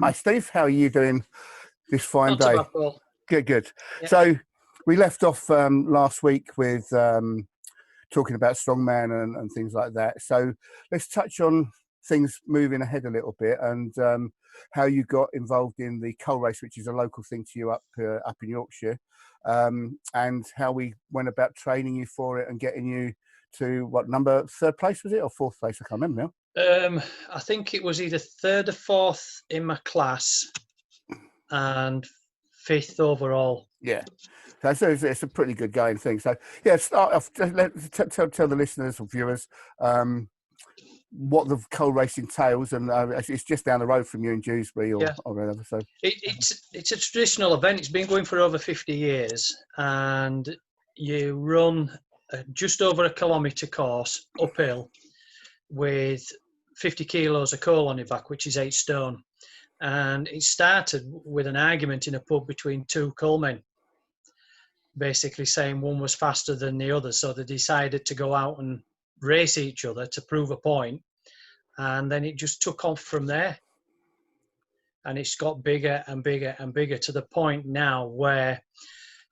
Hi, Steve. How are you doing this fine Not day? too bad, Paul. Good. Yeah. So we left off last week with talking about strongman and things like that. So let's touch on things moving ahead a little bit and how you got involved in the Cull race, which is a local thing to you up in Yorkshire, and how we went about training you for it and getting you to third place was it, or fourth place? I can't remember now. I think it was either third or fourth in my class and fifth overall. Yeah. So it's a pretty good going thing. So yeah, start off. Tell the listeners or viewers what the Cull race entails, and it's just down the road from you in Dewsbury or whatever. So it's a traditional event. It's been going for over 50 years, and you run just over a kilometre course uphill with 50 kilos of coal on your back, which is 8 stone. And it started with an argument in a pub between two coal men, basically saying one was faster than the other. So they decided to go out and race each other to prove a point. And then it just took off from there. And it's got bigger and bigger and bigger to the point now where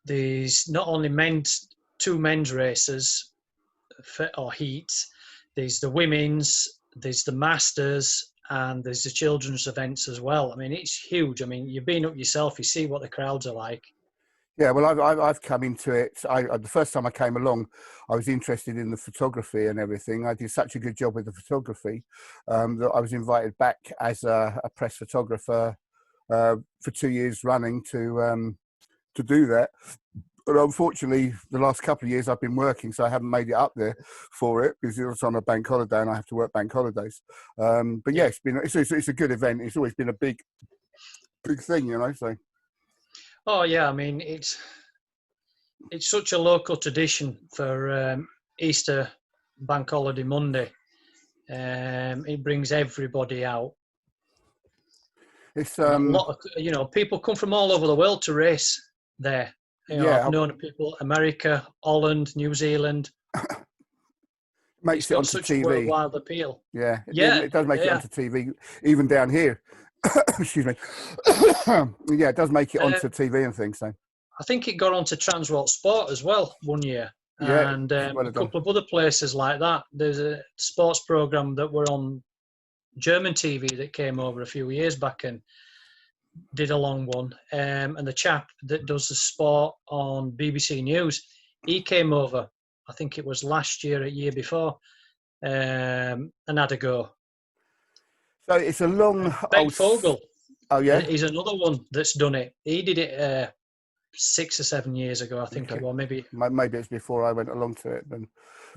there's not only two men's races or heats, there's the women's, there's the masters, and there's the children's events as well. I mean, it's huge. I mean, you've been up yourself, you see what the crowds are like. Yeah, well, I've come into it. The first time I came along, I was interested in the photography and everything. I did such a good job with the photography that I was invited back as a press photographer for 2 years running to do that. But unfortunately, the last couple of years I've been working, so I haven't made it up there for it because it's on a bank holiday and I have to work bank holidays. But yeah, it's a good event. It's always been a big thing, you know. So. Oh yeah, I mean it's such a local tradition for Easter Bank Holiday Monday. It brings everybody out. It's a lot of people come from all over the world to race there. I've known people America, Holland, New Zealand. Makes it onto such TV. Worldwide appeal. Yeah, it does make it onto TV, even down here. Excuse me. Yeah, it does make it onto TV and things. So I think it got onto Transworld Sport as well one year, and a couple of other places like that. There's a sports program that were on German TV that came over a few years back and did a long one. And the chap that does the sport on BBC News, he came over. I think it was last year, a year before, and had a go. So it's a long Ben Fogel. Oh yeah, he's another one that's done it. He did it 6 or 7 years ago, I think it was. Maybe it's before I went along to it. Then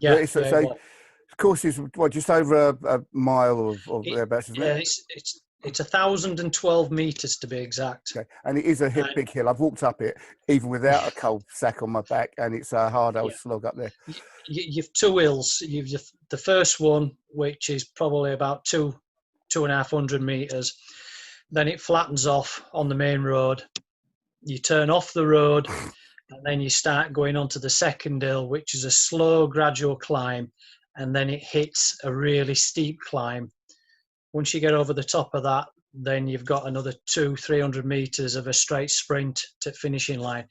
of course it's just over a mile of thereabouts, isn't it? It's 1,012 meters to be exact. Okay. And it is a big hill. I've walked up it even without a coal sack on my back, and it's a hard old slog up there. You've two hills. You've the first one, which is probably about 2,500 meters. Then it flattens off on the main road. You turn off the road, and then you start going onto the second hill, which is a slow, gradual climb, and then it hits a really steep climb. Once you get over the top of that, then you've got another 200-300 meters of a straight sprint to finishing line.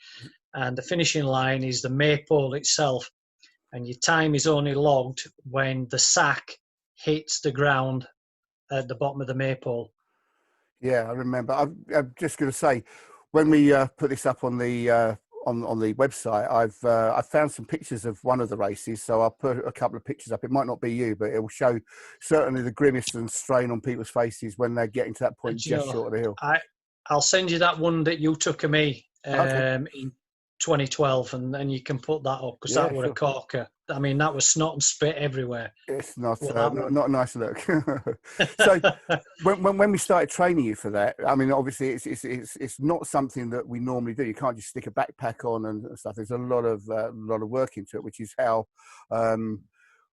And the finishing line is the maypole itself. And your time is only logged when the sack hits the ground at the bottom of the maypole. Yeah, I remember. I'm just going to say, when we put this up on the website, I've found some pictures of one of the races, so I'll put a couple of pictures up. It might not be you, but it will show certainly the grimace and strain on people's faces when they're getting to that point just short of the hill. I'll send you that one that you took of me in 2012, and then you can put that up because that was a corker. I mean, that was snot and spit everywhere. It's not a nice look. So when we started training you for that, I mean, obviously it's not something that we normally do. You can't just stick a backpack on and stuff. There's a lot of work into it, which is how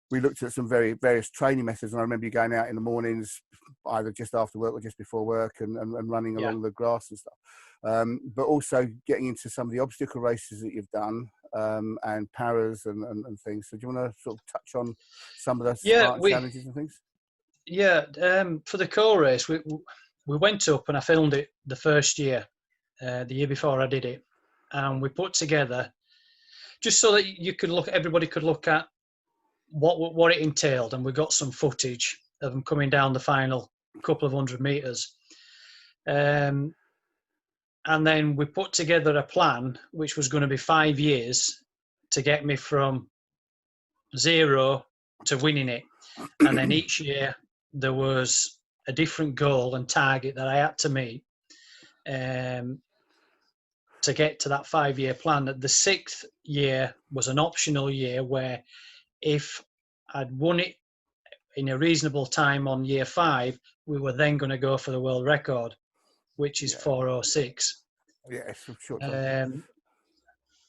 we looked at some various training methods. And I remember you going out in the mornings, either just after work or just before work, and running along the grass and stuff. But also getting into some of the obstacle races that you've done, and paras and things. So do you want to sort of touch on some of the Yeah, smart challenges and things? for the core race, we went up and I filmed it the first year, the year before I did it, and we put together just so that you could look, everybody could look at what it entailed, and we got some footage of them coming down the final couple of 100 meters. And then we put together a plan which was going to be 5 years to get me from 0 to winning it. And then each year there was a different goal and target that I had to meet to get to that 5-year plan. The 6th year was an optional year where if I'd won it in a reasonable time on year 5, we were then going to go for the world record, which is 4:06. Yes, short time.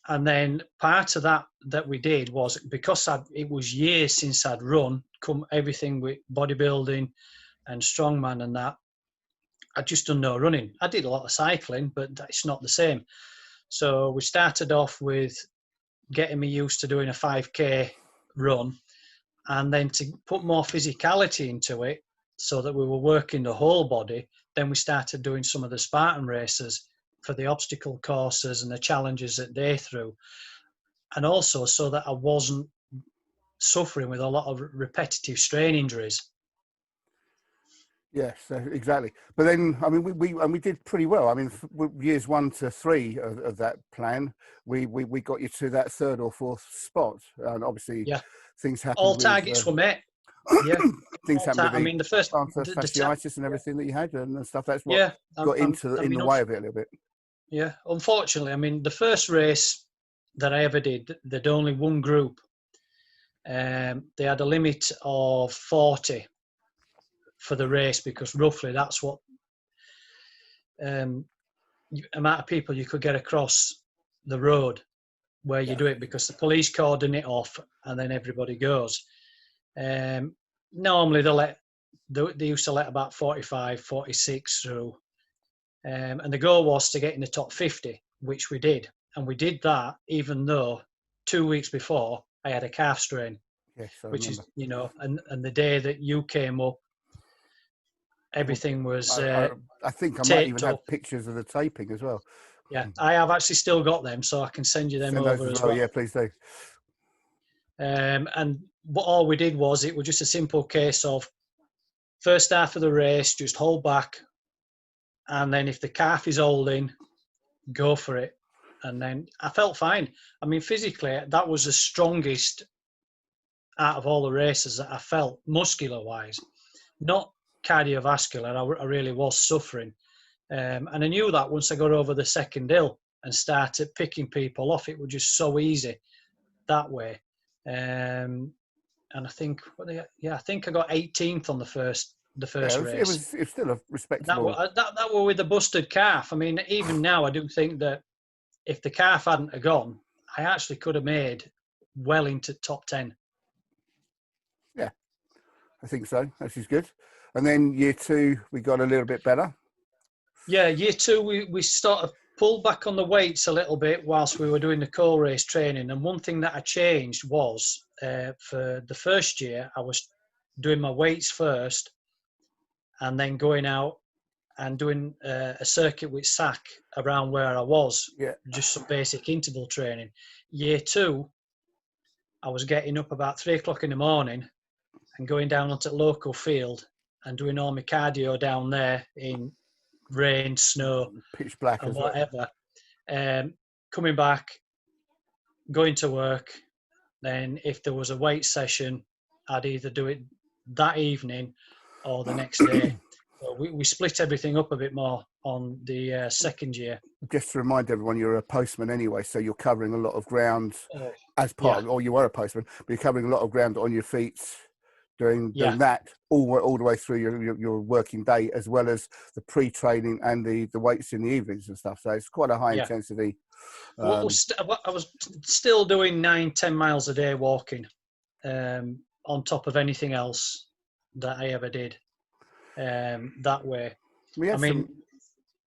And then part of that we did was because it was years since I'd run, come everything with bodybuilding and strongman and that, I'd just done no running. I did a lot of cycling, but it's not the same. So we started off with getting me used to doing a 5K run, and then to put more physicality into it so that we were working the whole body, then we started doing some of the Spartan races for the obstacle courses and the challenges that they threw. And also so that I wasn't suffering with a lot of repetitive strain injuries. Yes, exactly. But then, I mean, we did pretty well. I mean, years 1 to 3 of that plan, we got you to that 3rd or 4th spot, and obviously, things happened. All targets were met. Yeah, things happened. I mean, the first fasciitis and everything that you had and stuff. That's what got in the way of it a little bit. Yeah, unfortunately, I mean, the first race that I ever did, there'd only one group. They had a limit of 40 for the race because roughly that's what amount of people you could get across the road where you do it, because the police cordon it off and then everybody goes. Normally they used to let about 45, 46 through. And the goal was to get in the top 50, which we did. And we did that even though 2 weeks before I had a calf strain, which is, and the day that you came up, everything was I think I might even have pictures of the taping as well. Yeah, I have actually still got them, so I can send you them over as well. Yeah, please do. And what all we did was, it was just a simple case of first half of the race, just hold back, and then if the calf is holding, go for it. And then I felt fine. I mean, physically, that was the strongest out of all the races that I felt, muscular-wise. Not cardiovascular, I really was suffering. And I knew that once I got over the second hill and started picking people off, it was just so easy that way. And I think, I think I got 18th on the first race. It was still a respectable. That were with a busted calf. I mean, even now, I do think that if the calf hadn't have gone, I actually could have made well into top 10. Yeah, I think so. This is good. And then year 2, we got a little bit better. Yeah, year 2, we sort of pulled back on the weights a little bit whilst we were doing the core race training. And one thing that I changed was for the first year, I was doing my weights first and then going out and doing a circuit with sack around where I was, just some basic interval training. Year 2, I was getting up about 3 o'clock in the morning and going down onto the local field and doing all my cardio down there in rain, snow, pitch black and as whatever. Coming back, going to work. Then if there was a weight session, I'd either do it that evening or the next day. So we split everything up a bit more on the second year. Just to remind everyone, you're a postman anyway, so you're covering a lot of ground as part, or you were a postman, but you're covering a lot of ground on your feet doing that all the way through your working day, as well as the pre-training and the weights in the evenings and stuff. So it's quite a high intensity. I was still doing 9-10 miles a day walking, on top of anything else that I ever did. That way. I mean,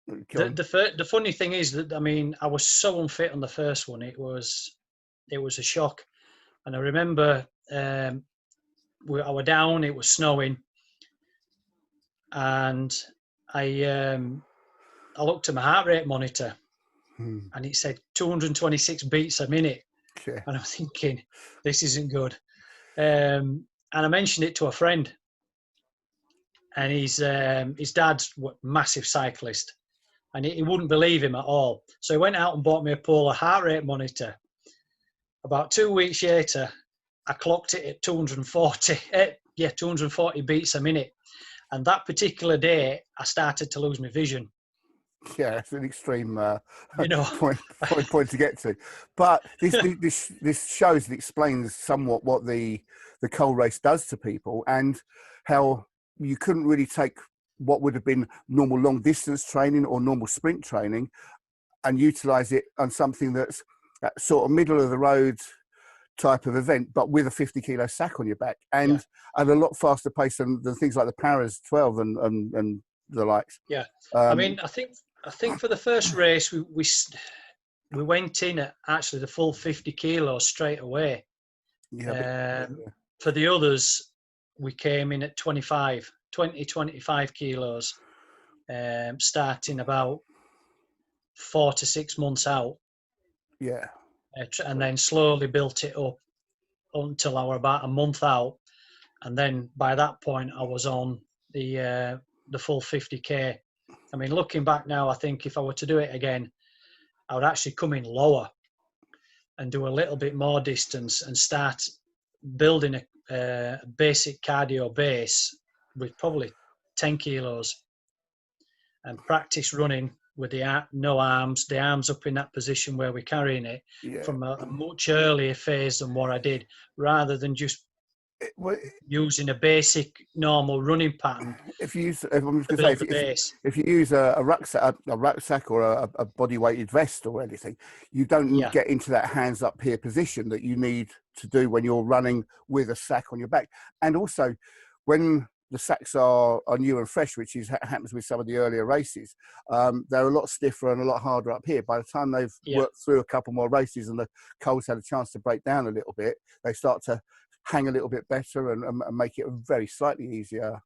the funny thing is that, I mean, I was so unfit on the first one. It was it was a shock. And I remember I were down, it was snowing, and I looked at my heart rate monitor, and it said 226 beats a minute. Yeah. And I'm thinking, this isn't good. And I mentioned it to a friend, and his dad's a massive cyclist, and he wouldn't believe him at all. So he went out and bought me a Polar heart rate monitor. About 2 weeks later, I clocked it at 240 beats a minute. And that particular day, I started to lose my vision. Yeah, it's an extreme You know, point to get to. But this shows and explains somewhat what the coal race does to people, and how you couldn't really take what would have been normal long distance training or normal sprint training and utilize it on something that's sort of middle of the road type of event, but with a 50 kilo sack on your back, and at a lot faster pace than things like the Paras 12 and the likes. Yeah, I mean, I think for the first race we went in at actually the full 50 kilos straight away. For the others, we came in at 20, 25 kilos, starting about 4 to 6 months out. Yeah. And then slowly built it up until I were about a month out. And then by that point, I was on the full 50K. I mean, looking back now, I think if I were to do it again, I would actually come in lower and do a little bit more distance and start building a basic cardio base with probably 10 kilos and practice running with no arms, the arms up in that position where we're carrying it from a much earlier phase than what I did, rather than just using a basic normal running pattern. If you use a rucksack or a body weighted vest or anything, you don't get into that hands up here position that you need to do when you're running with a sack on your back. And also when the sacks are new and fresh, which happens with some of the earlier races, they're a lot stiffer and a lot harder up here. By the time they've worked through a couple more races and the coals had a chance to break down a little bit, they start to hang a little bit better and make it a very slightly easier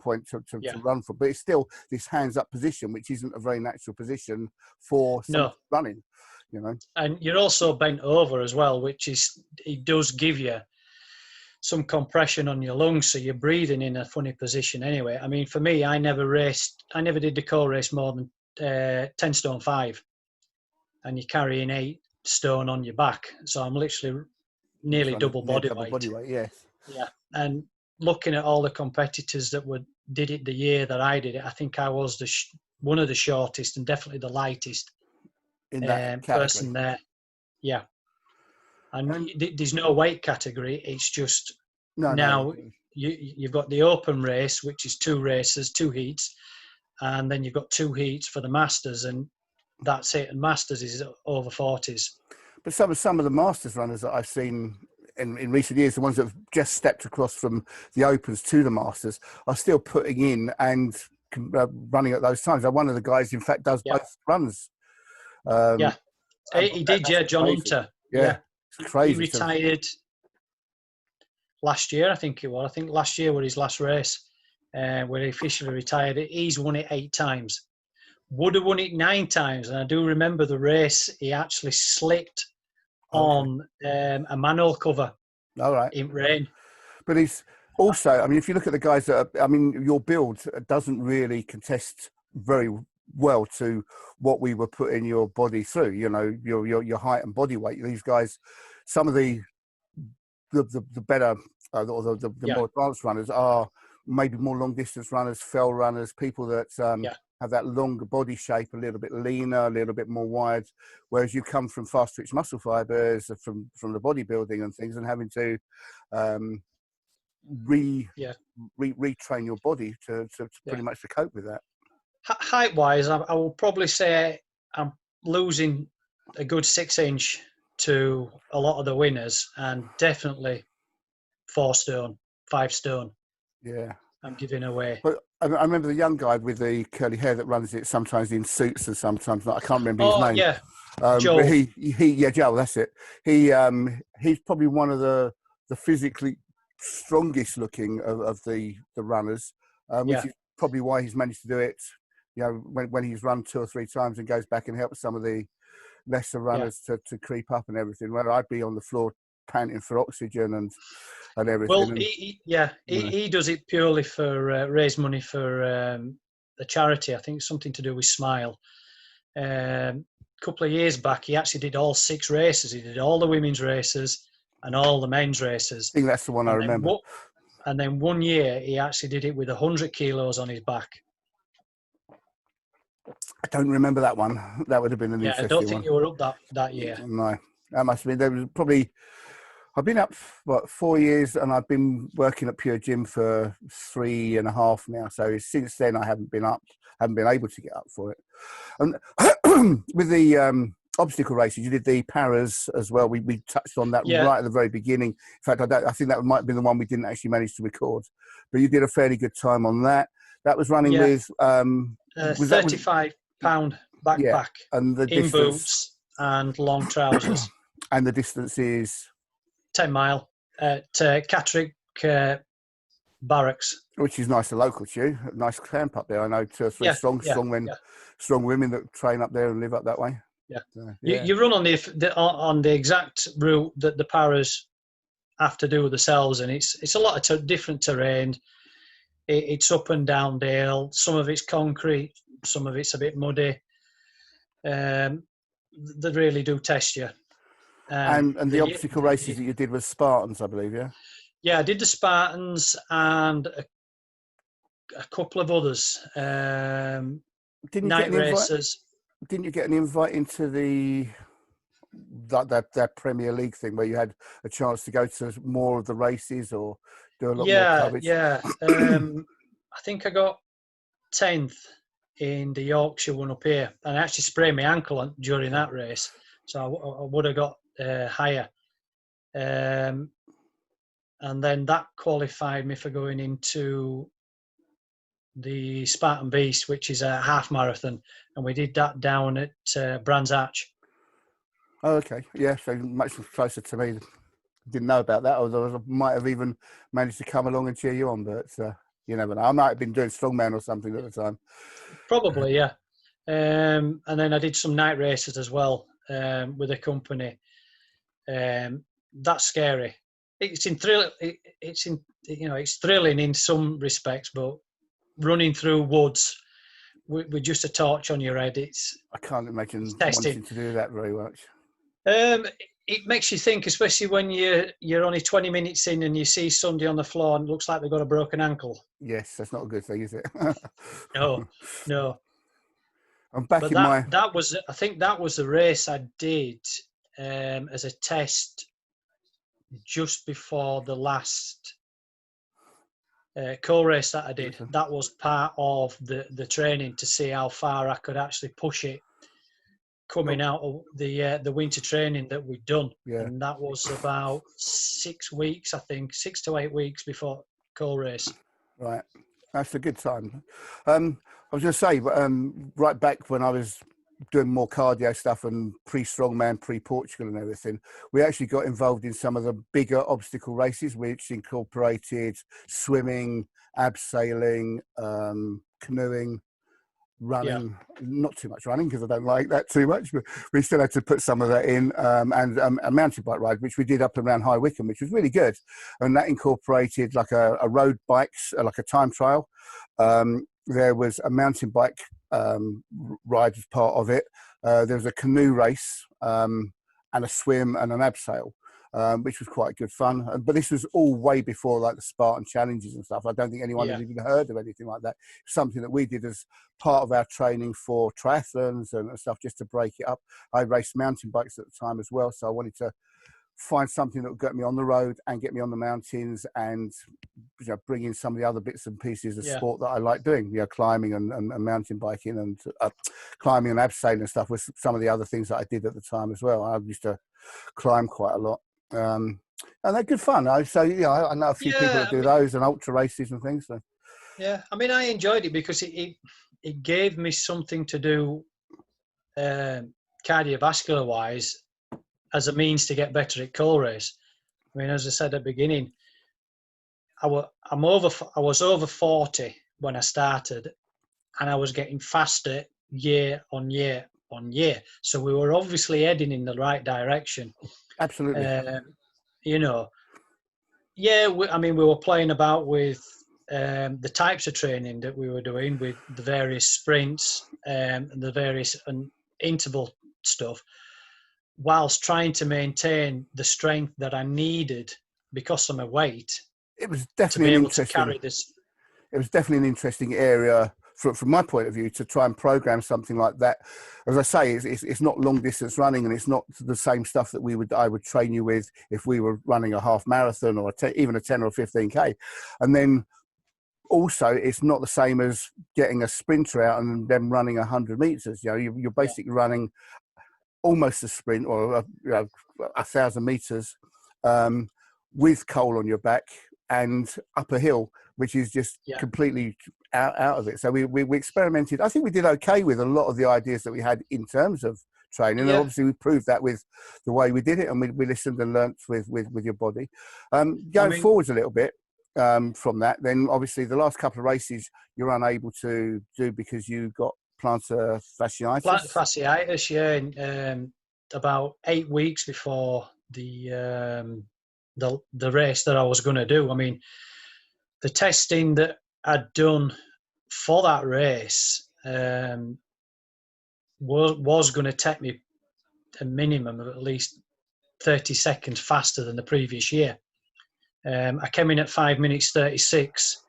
point to run from. But it's still this hands up position, which isn't a very natural position for running, you know. And you're also bent over as well, which it does give you some compression on your lungs, so you're breathing in a funny position anyway. I mean, for me, I never did the coal race more than 10 stone 5, and you're carrying 8 stone on your back, so I'm literally nearly double body weight. Yes. Yeah, and looking at all the competitors that did it the year that I did it, I think I was one of the shortest and definitely the lightest in that person there. Yeah. And there's no weight category. It's just you've got the open race, which is 2 races, 2 heats, and then you've got 2 heats for the Masters, and that's it. And Masters is over 40s. But some of the Masters runners that I've seen in recent years, the ones that have just stepped across from the Opens to the Masters, are still putting in and running at those times. One of the guys, in fact, does both runs. He did, John Hunter. Yeah. It's crazy. He retired last year, I think it was. I think last year was his last race where he officially retired. He's won it 8 times. Would have won it 9 times. And I do remember the race, he actually slipped on a manhole cover in rain. But he's also, I mean, if you look at the guys your build doesn't really contest very well to what we were putting your body through, you know, your height and body weight. These guys, some of the better or the more advanced runners are maybe more long distance runners, fell runners, people that have that longer body shape, a little bit leaner, a little bit more wide, whereas you come from fast twitch muscle fibers from the bodybuilding and things, and having to retrain your body to pretty much to cope with that. Height wise, I will probably say I'm losing a good 6 inch to a lot of the winners, and definitely 4 stone, 5 stone. Yeah, I'm giving away. But I remember the young guy with the curly hair that runs it, sometimes in suits and sometimes not. I can't remember his Oh name. yeah, But Joel. yeah, Joe, that's it. He's probably one of the physically strongest looking of the runners, which Yeah, is probably why he's managed to do it. You know, when he's run 2 or 3 times and goes back and helps some of the lesser yeah. runners to creep up and everything. Where I'd be on the floor panting for oxygen and everything. Well, And you know, he does it purely for raise money for the charity. I think it's something to do with Smile. A couple of years back, he actually did all 6 races. He did all the women's races and all the men's races. I think that's the one I And then remember. and then one year, he actually did it with 100 kilos on his back. I don't remember that one. That would have been an Yeah, I don't interesting think one. you were up that year. No, that must have been. There was probably. I've been up 4 years, and I've been working at Pure Gym for 3.5 now. So since then, I haven't been up. Haven't been able to get up for it. And with the obstacle races, you did the paras as well. We touched on that Yeah, right at the very beginning. In fact, I think that might have been the one we didn't actually manage to record, but you did a fairly good time on that. That was running yeah. with was that with 35-pound yeah, backpack and the in distance boots and long trousers. and the distance is 10 mile at Catterick Barracks. which is nice and local to you. Nice camp up there. I know 2 or 3 Yeah, yeah, strong men, yeah, strong women that train up there and live up that way. yeah. So, You, yeah. you run on the exact route that the paras have to do themselves, and it's a lot of different terrain. It's up and down dale. Some of it's concrete, some of it's a bit muddy. They really do test you. And the obstacle races that you did with Spartans, I believe, yeah? Yeah, I did the Spartans and a couple of others. Didn't you get Night an invite? races. Didn't you get an invite into that Premier League thing where you had a chance to go to more of the races or do a lot more Yeah, coverage? yeah. I think I got 10th in the Yorkshire one up here, and I actually sprained my ankle during that race, so I would have got higher. And then that qualified me for going into the Spartan Beast, which is a half marathon, and we did that down at Brands Hatch. Oh, okay. Yeah, so much closer to me. Didn't know about that. I might have even managed to come along and cheer you on, but you never know. I might have been doing strongman or something at the time. Probably, yeah. And then I did some night races as well with a company. That's scary. It's thrilling in some respects, but running through woods with just a torch on your head, I can't imagine testing. wanting to do that very much. It makes you think, especially when you're only 20 minutes in and you see somebody on the floor and it looks like they've got a broken ankle. Yes, that's not a good thing, is it? No. I'm back But in my. I think that was the race I did as a test just before the last co-race that I did. That was part of the training to see how far I could actually push it coming out of the winter training that we'd done. Yeah. And that was about 6 weeks, I think, 6 to 8 weeks before co-race. Right. That's a good time. I was going to say, right back when I was doing more cardio stuff and pre-strongman, pre-Portugal and everything, we actually got involved in some of the bigger obstacle races, which incorporated swimming, abseiling, canoeing, running. Not too much running because I don't like that too much, but we still had to put some of that in, and a mountain bike ride, which we did up around High Wycombe, which was really good. And that incorporated like a road bikes, like a time trial. There was a mountain bike ride as part of it. There was a canoe race and a swim and an abseil, which was quite good fun. But this was all way before like the Spartan challenges and stuff. I don't think anyone had even heard of anything like that. Something that we did as part of our training for triathlons and stuff, just to break it up. I raced mountain bikes at the time as well, so I wanted to find something that would get me on the road and get me on the mountains, and bring in some of the other bits and pieces of sport that I like doing. Climbing and mountain biking and climbing and abseiling and stuff was some of the other things that I did at the time as well. I used to climb quite a lot, and they're good fun. So I know a few people that do those and ultra races and things. So. Yeah, I mean, I enjoyed it because it gave me something to do cardiovascular wise as a means to get better at coal race. I mean, as I said at the beginning, I was over 40 when I started, and I was getting faster year on year on year. So we were obviously heading in the right direction. Absolutely. You know, yeah, I mean, we were playing about with the types of training that we were doing with the various sprints and the various interval stuff, whilst trying to maintain the strength that I needed because of my weight It was to be definitely an able to interesting. carry this. It was definitely an interesting area from my point of view to try and program something like that. As I say, it's not long distance running, and it's not the same stuff that I would train you with if we were running a half marathon or even a 10 or 15K. And then also, it's not the same as getting a sprinter out and them running 100 meters. You know, you're basically running almost a sprint or 1,000 meters with coal on your back and up a hill, which is just completely out of it. So we experimented. I think we did okay with a lot of the ideas that we had in terms of training. And obviously we proved that with the way we did it, and we listened and learnt with your body. Going forwards a little bit from that, then obviously the last couple of races you're unable to do because you got plantar fasciitis. Plantar fasciitis, yeah. About 8 weeks before the race that I was going to do. I mean, the testing that I'd done for that race was going to take me a minimum of at least 30 seconds faster than the previous year. I came in at 5 minutes 36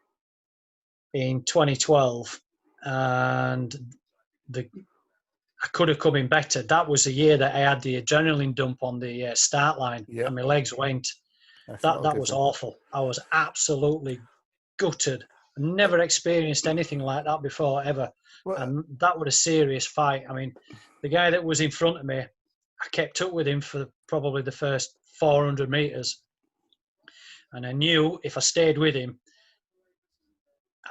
in 2012, and I could have come in better. That was the year that I had the adrenaline dump on the start line, and my legs went. That was awful. I was absolutely gutted. I never experienced anything like that before, ever. And that was a serious fight. I mean, the guy that was in front of me, I kept up with him for probably the first 400 meters. And I knew if I stayed with him,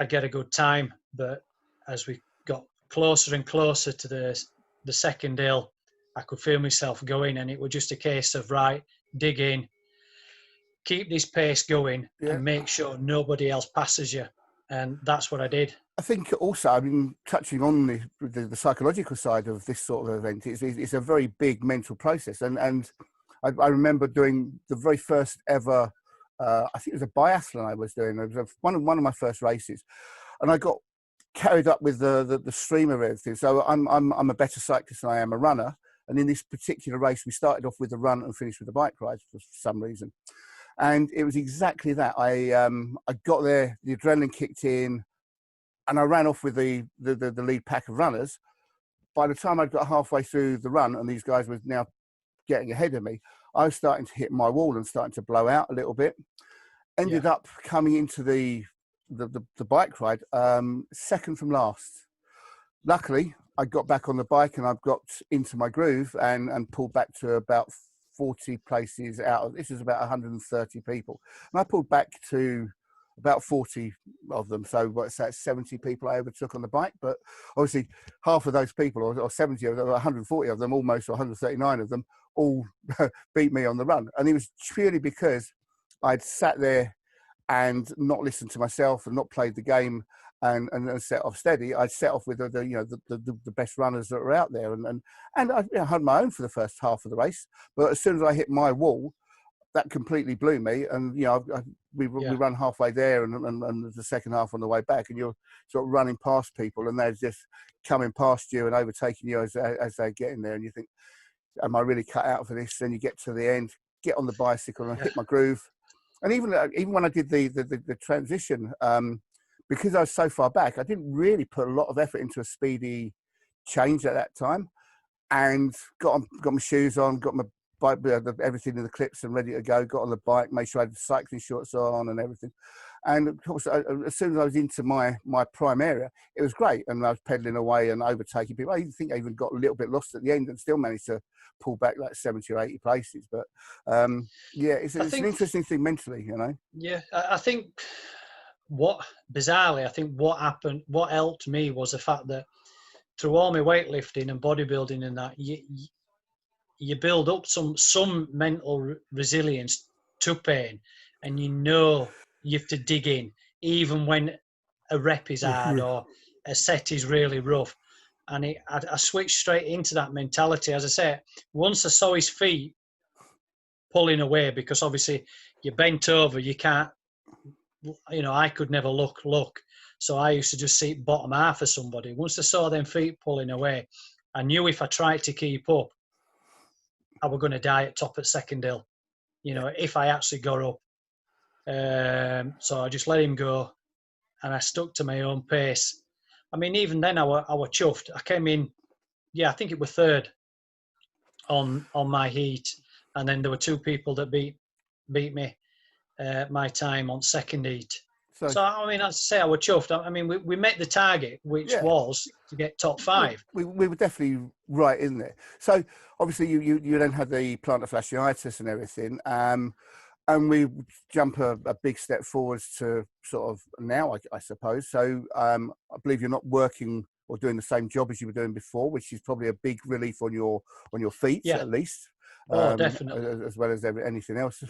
I'd get a good time. But as we got closer and closer to the second hill, I could feel myself going, and it was just a case of, right, dig in, keep this pace going, and make sure nobody else passes you. And that's what I did. I think also, I mean, touching on the psychological side of this sort of event, it's a very big mental process. And I remember doing the very first ever, I think it was a biathlon I was doing. It was one of my first races. And I got carried up with the stream of everything. So I'm a better cyclist than I am a runner. And in this particular race, we started off with the run and finished with the bike ride for some reason. And it was exactly that. I got there, the adrenaline kicked in, and I ran off with the lead pack of runners. By the time I got halfway through the run, and these guys were now getting ahead of me, I was starting to hit my wall and starting to blow out a little bit. Ended up coming into the bike ride second from last. Luckily, I got back on the bike and I got into my groove and pulled back to about 40 places out of, this is about 130 people. And I pulled back to about 40 of them. So what's that, 70 people I overtook on the bike. But obviously half of those people, or 70 of them, 140 of them almost, or 139 of them, all beat me on the run. And it was purely because I'd sat there and not listened to myself and not played the game and set off steady. I'd set off with the best runners that were out there. And I had my own for the first half of the race. But as soon as I hit my wall, that completely blew me. And, we run halfway there and the second half on the way back, and you're sort of running past people and they're just coming past you and overtaking you as they're getting there. And you think, am I really cut out for this? Then you get to the end, get on the bicycle and hit my groove. And even when I did the transition, because I was so far back, I didn't really put a lot of effort into a speedy change at that time, and got my shoes on, got my bike, everything in the clips and ready to go, got on the bike, made sure I had the cycling shorts on and everything. And of course, as soon as I was into my prime area, it was great. And I was pedaling away and overtaking people. I think I even got a little bit lost at the end and still managed to pull back like 70 or 80 places. But it's an interesting thing mentally, Yeah, I think bizarrely, I think what happened, what helped me was the fact that through all my weightlifting and bodybuilding and that, you build up some mental resilience to pain, and you have to dig in, even when a rep is hard or a set is really rough. And I switched straight into that mentality. As I say, once I saw his feet pulling away, because obviously you're bent over, you can't, I could never look. So I used to just see bottom half of somebody. Once I saw them feet pulling away, I knew if I tried to keep up, I was going to die at top at second hill, if I actually got up. So I just let him go, and I stuck to my own pace. I mean, even then I were chuffed. I came in, I think it was third on my heat, and then there were two people that beat me my time on second heat. So I mean, I'd say I was chuffed. I mean, we met the target, which was to get top 5. We were definitely right in there. So obviously you then had the plantar fasciitis and everything, and we jump a big step forwards to sort of now, I suppose. So I believe you're not working or doing the same job as you were doing before, which is probably a big relief on your feet, at least. Definitely. As well as anything else.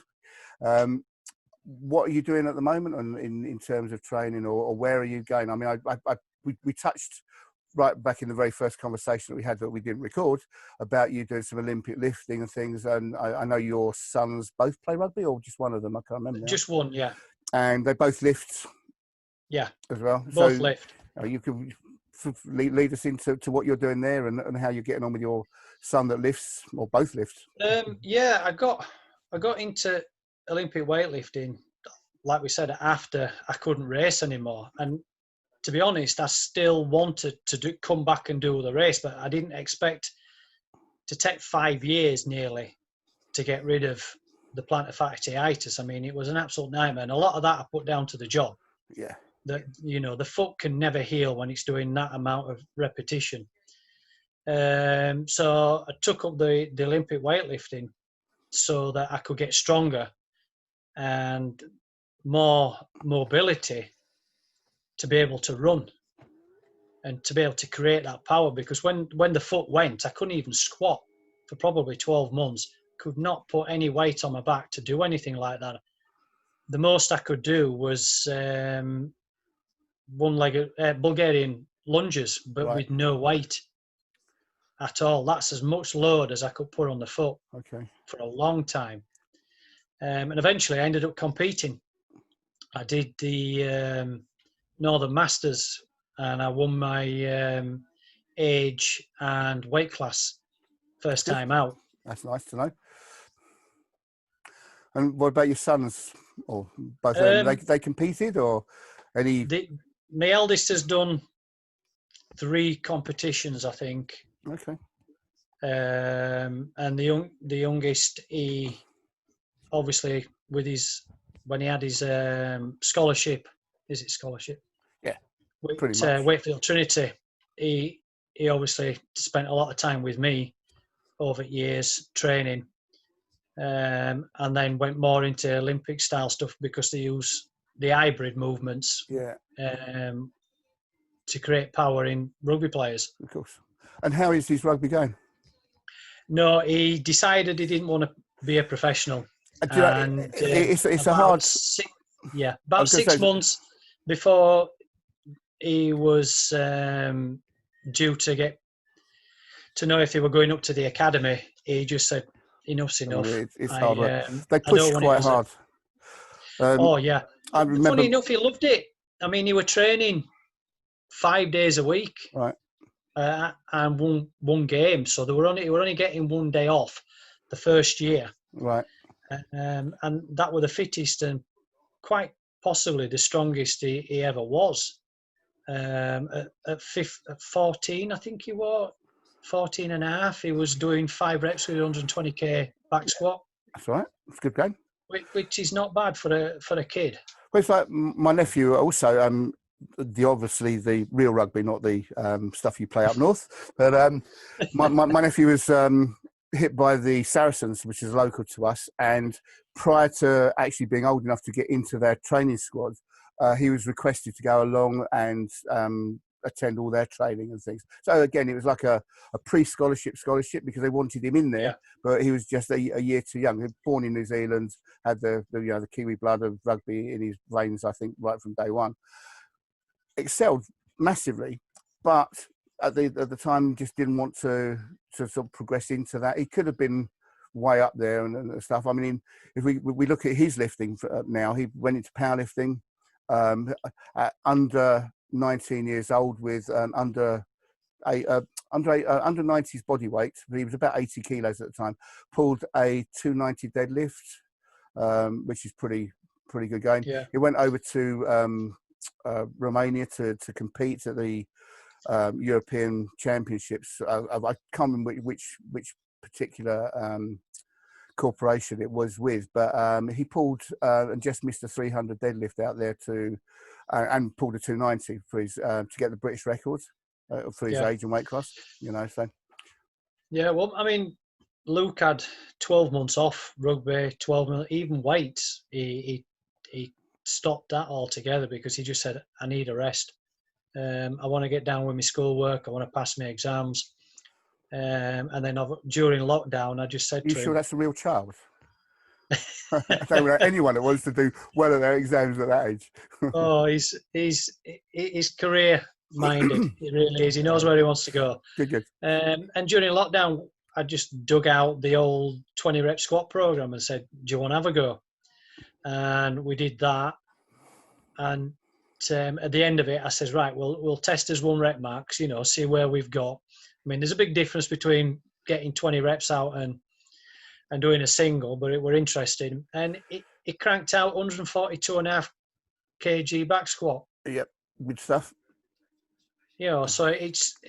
What are you doing at the moment in terms of training, or where are you going? I mean, we touched right back in the very first conversation that we had that we didn't record about you doing some Olympic lifting and things. And I know your sons both play rugby, or just one of them? I can't remember. Just one, yeah. And they both lift. Yeah. As well. Both lift. You can lead us into what you're doing there and how you're getting on with your son that lifts, or both lift. I got into Olympic weightlifting, like we said, after I couldn't race anymore. And to be honest, I still wanted to come back and do the race, but I didn't expect to take 5 years nearly to get rid of the plantar fasciitis. I mean, it was an absolute nightmare. And a lot of that I put down to the job. Yeah. That, the foot can never heal when it's doing that amount of repetition. So I took up the Olympic weightlifting so that I could get stronger and more mobility to be able to run and to be able to create that power. Because when the foot went, I couldn't even squat for probably 12 months. Could not put any weight on my back to do anything like that. The most I could do was one-legged Bulgarian lunges, but with no weight at all. That's as much load as I could put on the foot for a long time. And eventually I ended up competing. I did the Northern Masters, and I won my age and weight class first time out. That's nice to know. And what about your sons, or both of them? They competed, or any? My eldest has done 3 competitions, I think. Okay. And the youngest, he obviously when he had his scholarship, is it scholarship? Yeah, pretty much. Wakefield Trinity, he obviously spent a lot of time with me over years training, and then went more into Olympic style stuff because they use the hybrid movements to create power in rugby players. Of course. And how is his rugby going? No, he decided he didn't want to be a professional. And it's a hard... About 6 months before he was due to get to know if they were going up to the academy, he just said, enough's enough. It's hard work. They pushed quite hard. I remember... Funny enough, he loved it. I mean, he were training 5 days a week. Right. And one game. So they were only getting 1 day off the first year. Right. And that were the fittest and quite possibly the strongest he ever was. At 14, I think he was 14 and a half. He was doing 5 reps with 120k back squat. That's right. It's a good game. Which is not bad for a kid. Well, it's like my nephew also. Obviously the real rugby, not the stuff you play up north. But my nephew was hit by the Saracens, which is local to us, and prior to actually being old enough to get into their training squad, he was requested to go along and attend all their training and things. So again, it was like a pre-scholarship because they wanted him in there, but he was just a year too young. He was born in New Zealand, had the Kiwi blood of rugby in his veins, I think, right from day one. Excelled massively, but at the time just didn't want to sort of progress into that. He could have been way up there and stuff. I mean, if we look at his lifting now, he went into powerlifting at under 19 years old with an under 90s body weight, but he was about 80 kilos at the time. Pulled a 290 deadlift, which is pretty good going. Yeah. He went over to Romania to compete at the European Championships. I can't remember which particular corporation it was with, but he pulled and just missed a 300 deadlift out there and pulled a 290 for his to get the British record for his age and weight class. So yeah. Well, I mean, Luke had 12 months off rugby, 12 months, even weights. He stopped that altogether because he just said, I need a rest. I want to get down with my schoolwork. I want to pass my exams. And then during lockdown, I just said to him... You sure that's a real child? I don't know anyone that wants to do well at their exams at that age. Oh, he's career minded. He really is. He knows where he wants to go. Good. And during lockdown, I just dug out the old 20 rep squat program and said, do you want to have a go? And we did that. And at the end of it, I says, right, we'll test as 1 rep max, see where we've got. I mean, there's a big difference between getting 20 reps out and doing a single, but we're interested. And it cranked out 142.5 kg back squat. Yep, good stuff. So it's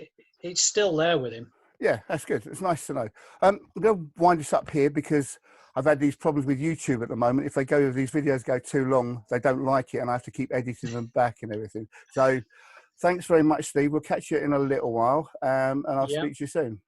still there with him. Yeah, that's good. It's nice to know. I'm going to wind this up here because I've had these problems with YouTube at the moment. If these videos go too long, they don't like it, and I have to keep editing them back and everything. So thanks very much, Steve. We'll catch you in a little while, and I'll speak to you soon.